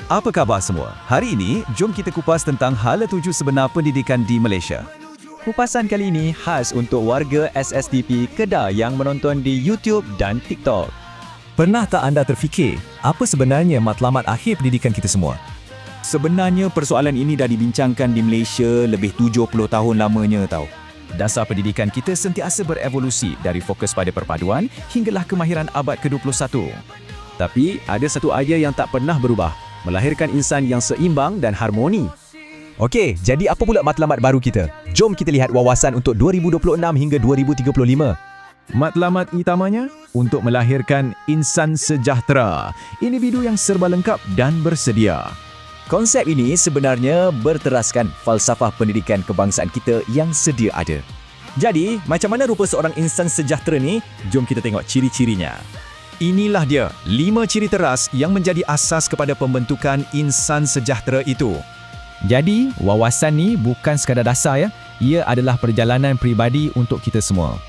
Apa khabar semua? Hari ini, jom kita kupas tentang hala tuju sebenar pendidikan di Malaysia. Kupasan kali ini khas untuk warga SSTP Kedah yang menonton di YouTube dan TikTok. Pernah tak anda terfikir, apa sebenarnya matlamat akhir pendidikan kita semua? Sebenarnya persoalan ini dah dibincangkan di Malaysia lebih 70 tahun lamanya tau. Dasar pendidikan kita sentiasa berevolusi dari fokus pada perpaduan hinggalah kemahiran abad ke-21. Tapi ada satu idea yang tak pernah berubah, melahirkan insan yang seimbang dan harmoni. Okey, jadi apa pula matlamat baru kita? Jom kita lihat wawasan untuk 2026 hingga 2035. Matlamat utamanya untuk melahirkan insan sejahtera, individu yang serba lengkap dan bersedia. Konsep ini sebenarnya berteraskan falsafah pendidikan kebangsaan kita yang sedia ada. Jadi, macam mana rupa seorang insan sejahtera ni? Jom kita tengok ciri-cirinya. Inilah dia, 5 ciri teras yang menjadi asas kepada pembentukan insan sejahtera itu. Jadi, wawasan ni bukan sekadar dasar ya. Ia adalah perjalanan peribadi untuk kita semua.